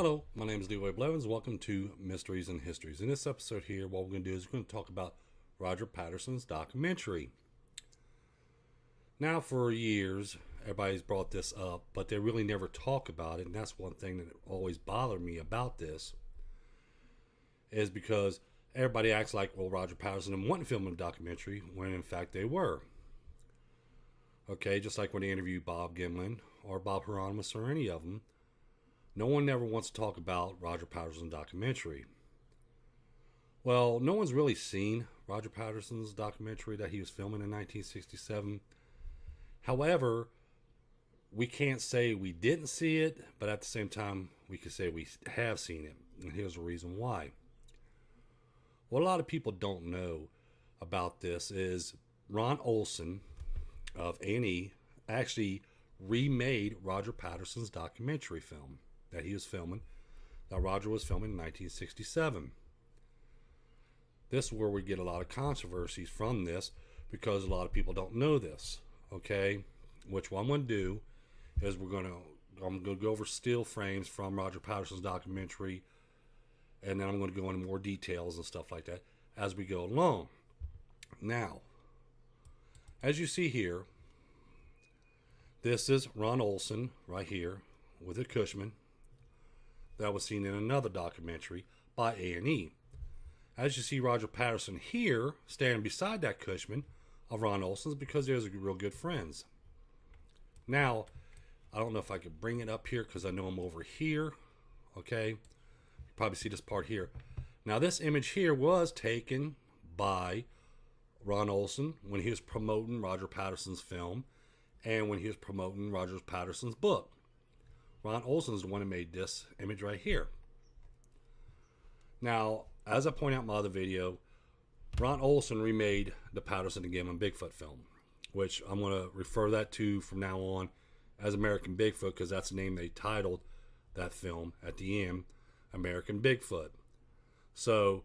Hello, my name is Leroy Blevins. Welcome to Mysteries and Histories. In this episode here, what we're going to do is we're going to talk about Roger Patterson's documentary. Now, for years, everybody's brought this up, but they really never talk about it. And that's one thing that always bothered me about this, is because everybody acts like, well, Roger Patterson wasn't filming a documentary, when in fact they were. Okay, just like when they interviewed Bob Gimlin or Bob Hieronymus or any of them. No one ever wants to talk about Roger Patterson's documentary. Well, no one's really seen Roger Patterson's documentary that he was filming in 1967. However, we can't say we didn't see it, but at the same time, we can say we have seen it. And here's the reason why. What a lot of people don't know about this is Ron Olson of A&E actually remade Roger Patterson's documentary film that he was filming, that Roger was filming in 1967. This is where we get a lot of controversies from this, because a lot of people don't know this. Okay, which what I'm going to do is I'm going to go over still frames from Roger Patterson's documentary, and then I'm going to go into more details and stuff like that as we go along. Now, as you see here, this is Ron Olson right here with a Cushman that was seen in another documentary by A&E. As you see Roger Patterson here standing beside that Cushman of Ron Olson's, because they're real good friends. Now, I don't know if I could bring it up here because I know I'm over here. Okay, you probably see this part here. Now, this image here was taken by Ron Olson when he was promoting Roger Patterson's film and when he was promoting Roger Patterson's book. Ron Olson is the one who made this image right here. Now, as I point out in my other video, Ron Olson remade the Patterson and Gimlin Bigfoot film, which I'm going to refer that to from now on as American Bigfoot, because that's the name they titled that film at the end, American Bigfoot. So,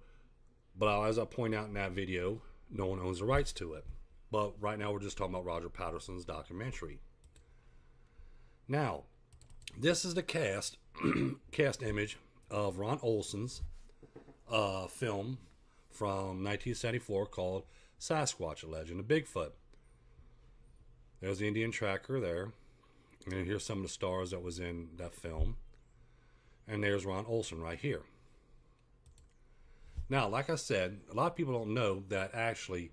but as I point out in that video, no one owns the rights to it. But right now we're just talking about Roger Patterson's documentary. Now, this is the cast image of Ron Olson's film from 1974 called Sasquatch, A Legend of Bigfoot. There's the Indian tracker there. And here's some of the stars that was in that film. And there's Ron Olson right here. Now, like I said, a lot of people don't know that actually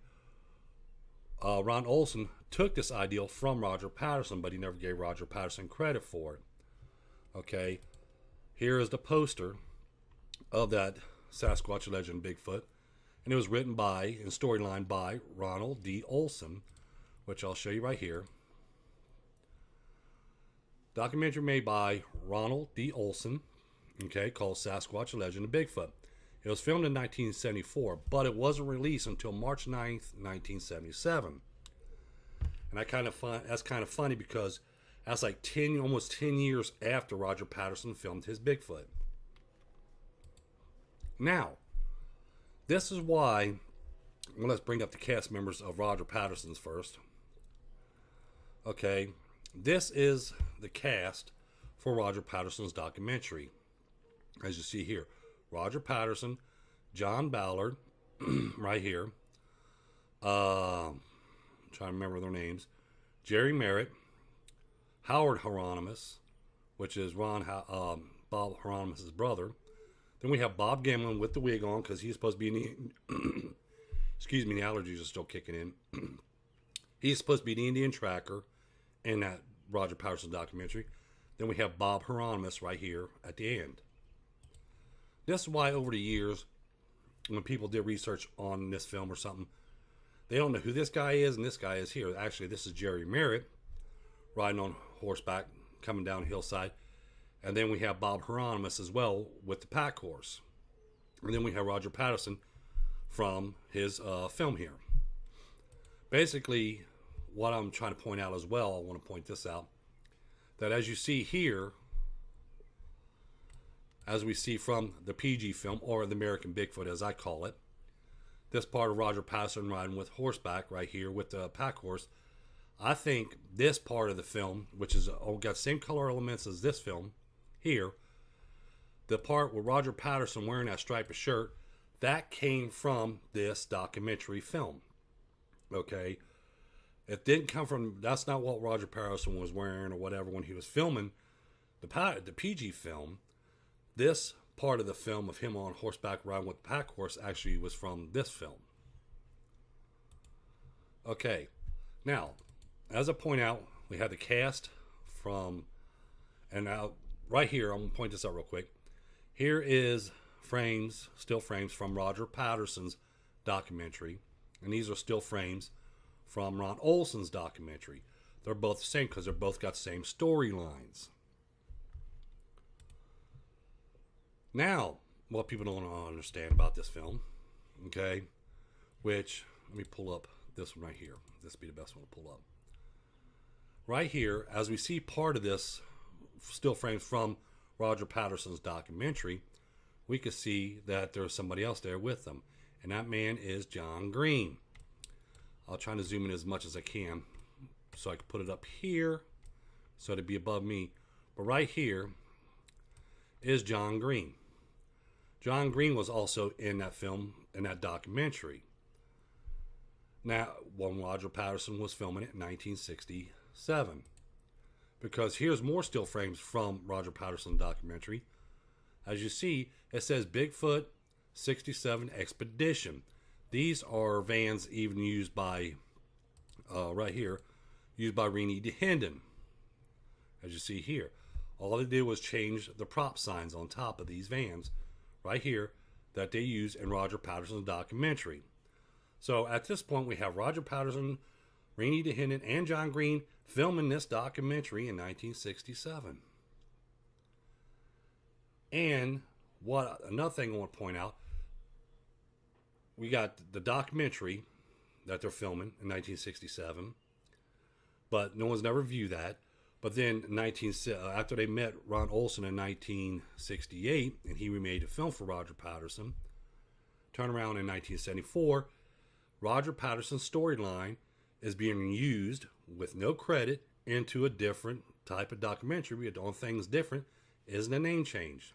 Ron Olson took this idea from Roger Patterson, but he never gave Roger Patterson credit for it. Okay, here is the poster of that Sasquatch Legend Bigfoot, and it was written by and storyline by Ronald D. Olson, which I'll show you right here. Documentary made by Ronald D. Olson, okay, called Sasquatch Legend of Bigfoot. It was filmed in 1974, but it wasn't released until March 9th, 1977. And that's kind of funny because that's like almost 10 years after Roger Patterson filmed his Bigfoot. Now, this is why, well, let's bring up the cast members of Roger Patterson's first. Okay, this is the cast for Roger Patterson's documentary. As you see here, Roger Patterson, John Ballard, right here. I'm trying to remember their names. Jerry Merritt, Howard Hieronymus, which is Bob Hieronymus' brother. Then we have Bob Gimlin with the wig on because he's supposed to be in the excuse me, the allergies are still kicking in. He's supposed to be the Indian tracker in that Roger Patterson documentary. Then we have Bob Hieronymus right here at the end. This is why over the years, when people did research on this film or something, they don't know who this guy is and this guy is here. Actually, this is Jerry Merritt riding on horseback, coming down a hillside. And then we have Bob Hieronymus as well with the pack horse. And then we have Roger Patterson from his film here. Basically, what I'm trying to point out as well, I want to point this out, that as you see here, as we see from the PG film, or the American Bigfoot as I call it, this part of Roger Patterson riding with horseback right here with the pack horse, I think this part of the film, which is got the same color elements as this film here, the part with Roger Patterson wearing that striped shirt, that came from this documentary film. Okay? It didn't come from, that's not what Roger Patterson was wearing or whatever when he was filming the PG film. This part of the film of him on horseback riding with the pack horse actually was from this film. Okay, now, as I point out, we had the cast from, and now right here, I'm going to point this out real quick. Here is frames, still frames from Roger Patterson's documentary, and these are still frames from Ron Olson's documentary. They're both the same because they're both got the same storylines. Now, what people don't understand about this film, okay, which, let me pull up this one right here. This would be the best one to pull up. Right here, as we see part of this still frames from Roger Patterson's documentary, we can see that there's somebody else there with them. And that man is John Green. I'll try to zoom in as much as I can so I can put it up here so it'd be above me. But right here is John Green. John Green was also in that film, in that documentary. Now, when Roger Patterson was filming it in 1967. Because here's more still frames from Roger Patterson's documentary. As you see, it says Bigfoot 67 Expedition. These are vans even used by, right here, used by remade Hendon. As you see here. All they did was change the prop signs on top of these vans right here that they use in Roger Patterson's documentary. So at this point we have Roger Patterson, remade Hendon, and John Green filming this documentary in 1967. And what another thing I want to point out, we got the documentary that they're filming in 1967, but no one's never viewed that. But then after they met Ron Olson in 1968, and he remade a film for Roger Patterson, turn around in 1974, Roger Patterson's storyline is being used with no credit into a different type of documentary. The only thing that's different is the name change.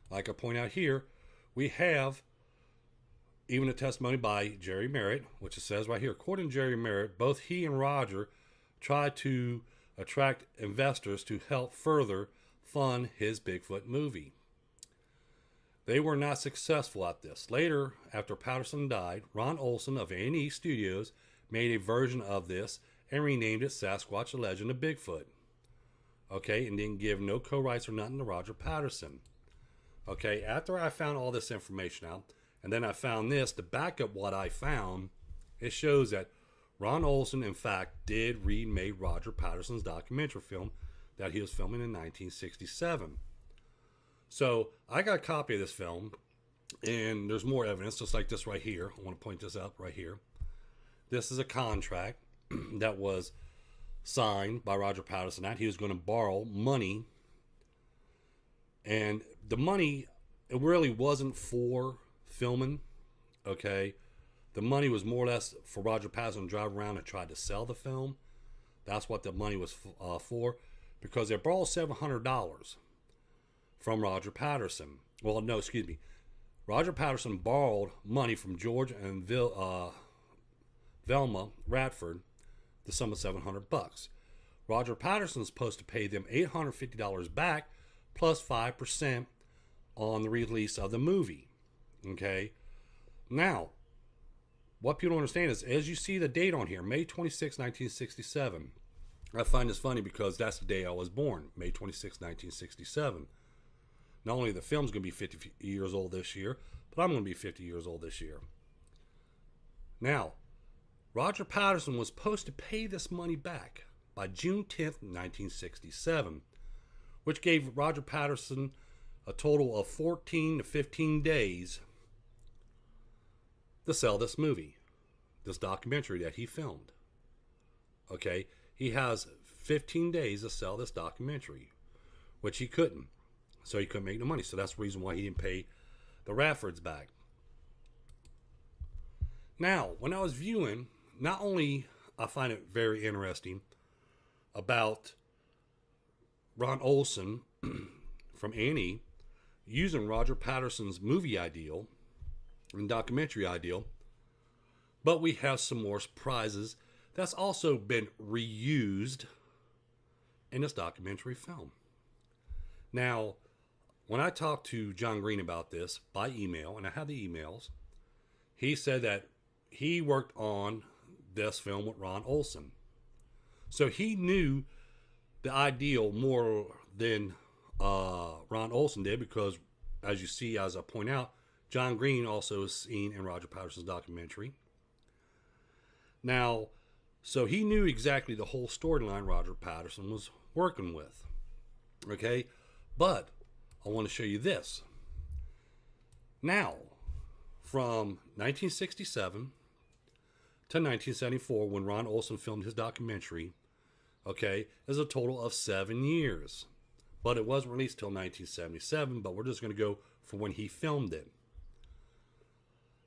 Like I point out here, we have even a testimony by Jerry Merritt, which it says right here, according to Jerry Merritt, both he and Roger tried to attract investors to help further fund his Bigfoot movie. They were not successful at this. Later, after Patterson died, Ron Olson of A&E Studios made a version of this and renamed it Sasquatch the Legend of Bigfoot. Okay, and didn't give no co-rights or nothing to Roger Patterson. Okay, after I found all this information out, and then I found this to back up what I found, it shows that Ron Olson, in fact, did remake Roger Patterson's documentary film that he was filming in 1967. So I got a copy of this film, and there's more evidence, just like this right here. I want to point this out right here. This is a contract that was signed by Roger Patterson that he was going to borrow money, and the money, it really wasn't for filming, okay? The money was more or less for Roger Patterson to drive around and try to sell the film. That's what the money was for, because they borrowed $700 from Roger Patterson. Well, no, excuse me. Roger Patterson borrowed money from George and Velma Radford, the sum of $700. Roger Patterson's supposed to pay them $850 back plus 5% on the release of the movie. Okay? Now, what people don't understand is, as you see the date on here, May 26, 1967. I find this funny because that's the day I was born, May 26, 1967. Not only the film's going to be 50 years old this year, but I'm going to be 50 years old this year. Now, Roger Patterson was supposed to pay this money back by June 10th, 1967, which gave Roger Patterson a total of 14 to 15 days to sell this movie, this documentary that he filmed. Okay, he has 15 days to sell this documentary, which he couldn't. So he couldn't make no money. So that's the reason why he didn't pay the Radfords back. Now, when I was viewing, not only I find it very interesting about Ron Olson from A&E, using Roger Patterson's movie ideal and documentary ideal, but we have some more surprises that's also been reused in this documentary film. Now, when I talked to John Green about this by email, and I have the emails, he said that he worked on this film with Ron Olson. So he knew the ideal more than Ron Olson did, because, as you see, as I point out, John Green also is seen in Roger Patterson's documentary. Now, so he knew exactly the whole storyline Roger Patterson was working with. Okay? But I want to show you this. Now, from 1967 to 1974, when Ron Olson filmed his documentary, okay, is a total of 7 years. But it wasn't released till 1977, but we're just going to go for when he filmed it.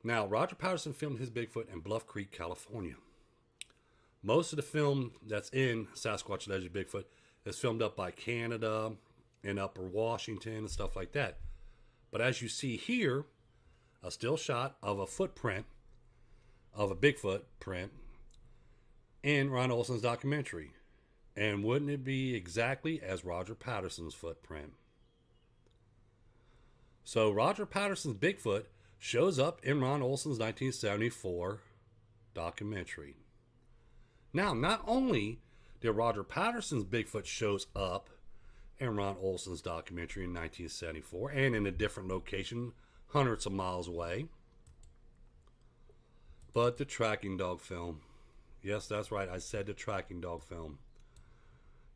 Now, Roger Patterson filmed his Bigfoot in Bluff Creek, California. Most of the film that's in Sasquatch Legend Bigfoot is filmed up by Canada and Upper Washington and stuff like that. But as you see here, a still shot of a footprint, of a Bigfoot print, in Ron Olson's documentary. And wouldn't it be exactly as Roger Patterson's footprint? So Roger Patterson's Bigfoot shows up in Ron Olson's 1974 documentary. Now, not only did Roger Patterson's Bigfoot shows up in Ron Olson's documentary in 1974, and in a different location, hundreds of miles away, but the tracking dog film. Yes, that's right, I said the tracking dog film.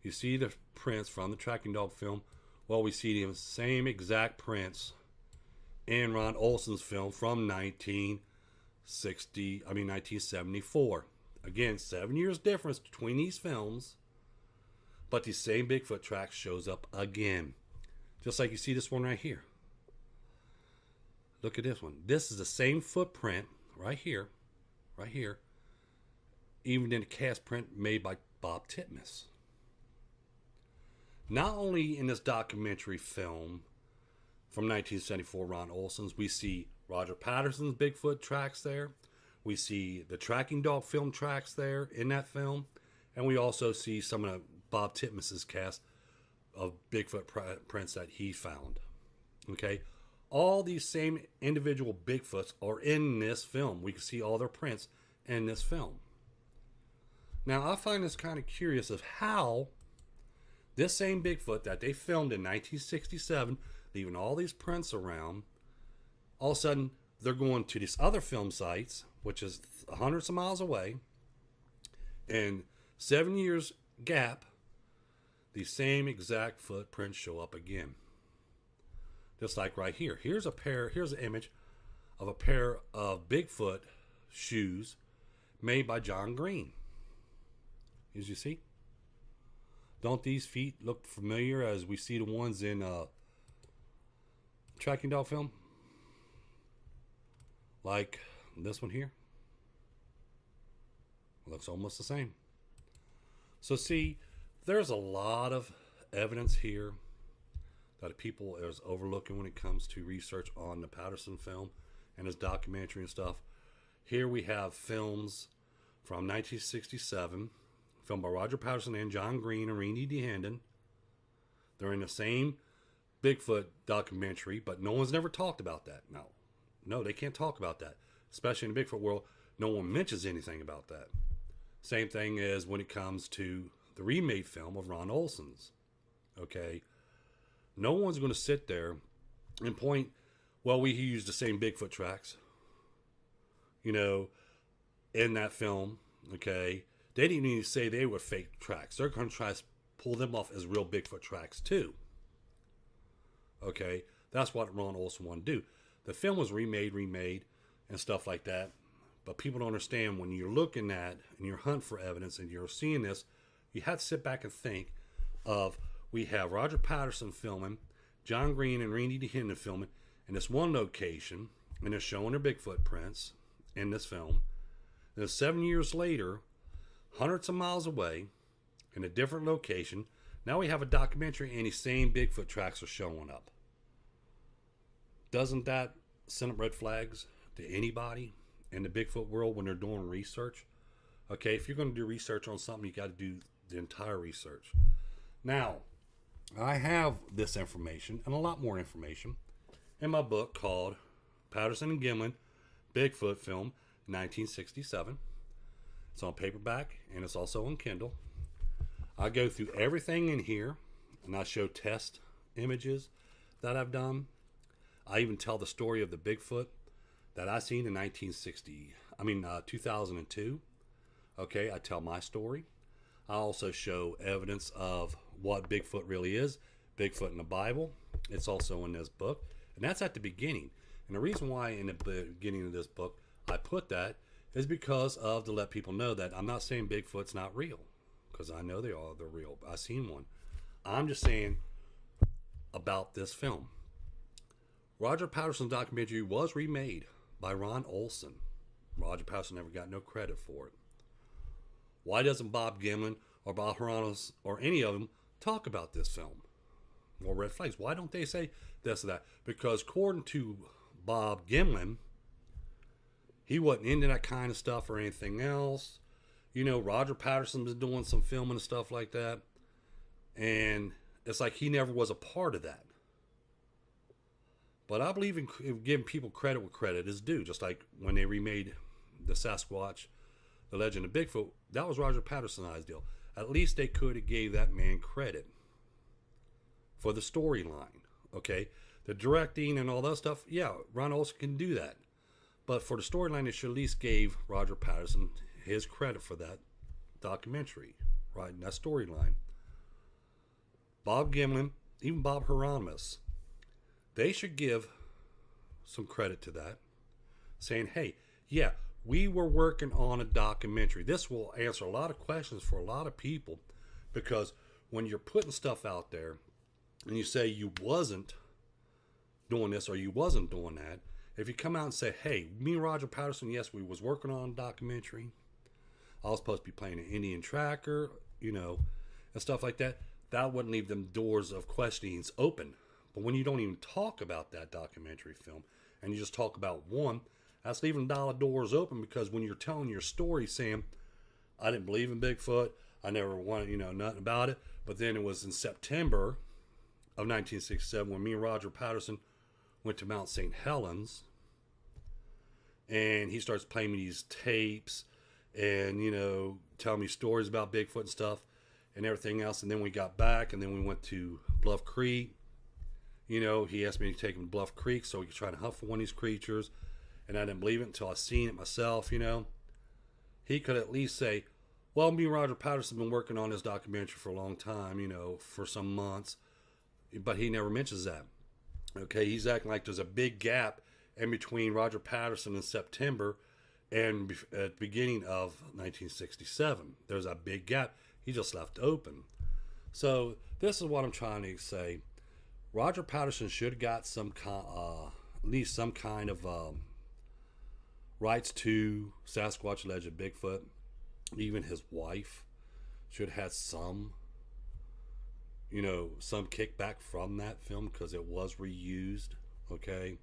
You see the prints from the tracking dog film. Well, we see the same exact prints in Ron Olson's film from 1974. Again, 7 years difference between these films, but the same Bigfoot track shows up again. Just like you see this one right here. Look at this one. This is the same footprint right here, even in the cast print made by Bob Titmus. Not only in this documentary film from 1974, Ron Olson's, we see Roger Patterson's Bigfoot tracks there. We see the tracking dog film tracks there in that film. And we also see some of Bob Titmus's cast of Bigfoot prints that he found. Okay? All these same individual Bigfoots are in this film. We can see all their prints in this film. Now, I find this kind of curious of how this same Bigfoot that they filmed in 1967, leaving all these prints around, all of a sudden they're going to these other film sites, which is hundreds of miles away, and 7 years gap, the same exact footprints show up again. Just like right here. Here's an image of a pair of Bigfoot shoes made by John Green. As you see. Don't these feet look familiar as we see the ones in tracking dog film? Like this one here. Looks almost the same. So see, there's a lot of evidence here that people is overlooking when it comes to research on the Patterson film and his documentary and stuff. Here we have films from 1967, filmed by Roger Patterson and John Green and Randy DeHanden. They're in the same Bigfoot documentary, but no one's never talked about that. No, they can't talk about that. Especially in the Bigfoot world, no one mentions anything about that. Same thing as when it comes to the remade film of Ron Olson's. Okay? No one's going to sit there and point, well, we used the same Bigfoot tracks, in that film. Okay? They didn't even say they were fake tracks. They're going to try to pull them off as real Bigfoot tracks too. Okay? That's what Ron Olson wanted to do. The film was remade, and stuff like that. But people don't understand when you're looking at and you're hunting for evidence and you're seeing this, you have to sit back and think of, we have Roger Patterson filming, John Green and Randy DeHanden filming in this one location, and they're showing their Bigfoot prints in this film. Then 7 years later, hundreds of miles away, in a different location, now we have a documentary and these same Bigfoot tracks are showing up. Doesn't that send up red flags to anybody in the Bigfoot world when they're doing research? Okay, if you're going to do research on something, you got to do the entire research. Now, I have this information and a lot more information in my book called Patterson and Gimlin Bigfoot Film 1967. It's on paperback and it's also on Kindle. I go through everything in here and I show test images that I've done. I even tell the story of the Bigfoot that I seen in 2002. Okay, I tell my story. I also show evidence of what Bigfoot really is. Bigfoot in the Bible. It's also in this book. And that's at the beginning. And the reason why in the beginning of this book I put that is because of to let people know that I'm not saying Bigfoot's not real. Because I know they're real. I've seen one. I'm just saying about this film. Roger Patterson's documentary was remade by Ron Olson. Roger Patterson never got no credit for it. Why doesn't Bob Gimlin or Bob Haranos or any of them talk about this film? More red flags. Why don't they say this or that? Because according to Bob Gimlin, he wasn't into that kind of stuff or anything else. You know, Roger Patterson was doing some filming and stuff like that. And it's like he never was a part of that. But I believe in giving people credit where credit is due. Just like when they remade the Sasquatch, The Legend of Bigfoot, that was Roger Patterson's deal. At least they could have gave that man credit for the storyline. Okay? The directing and all that stuff, yeah, Ron Olson can do that. But for the storyline, they should at least gave Roger Patterson his credit for that documentary, right? And that storyline. Bob Gimlin, even Bob Hieronymus, they should give some credit to that, saying, hey, yeah, we were working on a documentary. This will answer a lot of questions for a lot of people, because when you're putting stuff out there and you say you wasn't doing this or you wasn't doing that, if you come out and say, hey, me and Roger Patterson, yes, we was working on a documentary. I was supposed to be playing an Indian tracker, you know, and stuff like that, that wouldn't leave them doors of questionings open. But when you don't even talk about that documentary film and you just talk about one, that's leaving doors open, because when you're telling your story saying, I didn't believe in Bigfoot, I never wanted, nothing about it. But then it was in September of 1967 when me and Roger Patterson went to Mount St. Helens, and he starts playing me these tapes and, telling me stories about Bigfoot and stuff and everything else. And then we got back, and then we went to Bluff Creek. He asked me to take him to Bluff Creek so he could try to hunt for one of these creatures. And I didn't believe it until I seen it myself, He could at least say, well, me and Roger Patterson have been working on this documentary for a long time, for some months. But he never mentions that. Okay, he's acting like there's a big gap in between Roger Patterson in September and at the beginning of 1967. There's a big gap. He just left open. So this is what I'm trying to say. Roger Patterson should have got at least some kind of rights to Sasquatch, Legend, Bigfoot. Even his wife should have had some kickback from that film, because it was reused. Okay,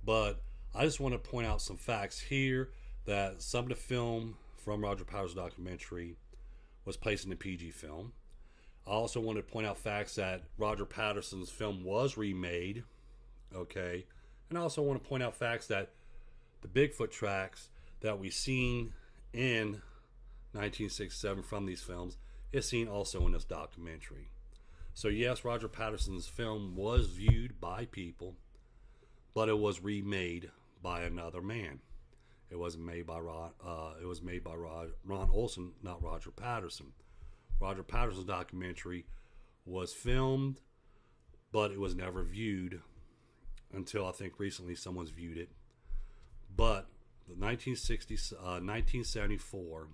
but I just want to point out some facts here, that some of the film from Roger Patterson's documentary was placed in the PG film. I also want to point out facts that Roger Patterson's film was remade. Okay, and I also want to point out facts that the Bigfoot tracks that we seen in 1967 from these films is seen also in this documentary. So yes, Roger Patterson's film was viewed by people, but it was remade by another man. It wasn't made by Ron Olson, not Roger Patterson. Roger Patterson's documentary was filmed, but it was never viewed until I think recently someone's viewed it. But the 1974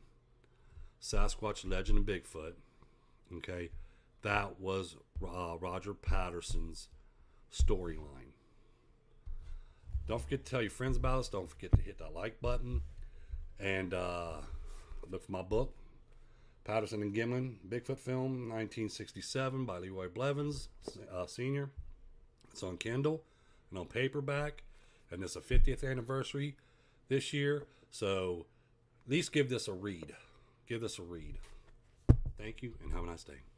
Sasquatch, Legend, and Bigfoot, okay, that was Roger Patterson's storyline. Don't forget to tell your friends about us. Don't forget to hit that like button. And look for my book, Patterson and Gimlin, Bigfoot Film, 1967 by Leroy Blevins, Sr. It's on Kindle. and on paperback, and it's a 50th anniversary this year. So at least give this a read. Give this a read. Thank you, and have a nice day.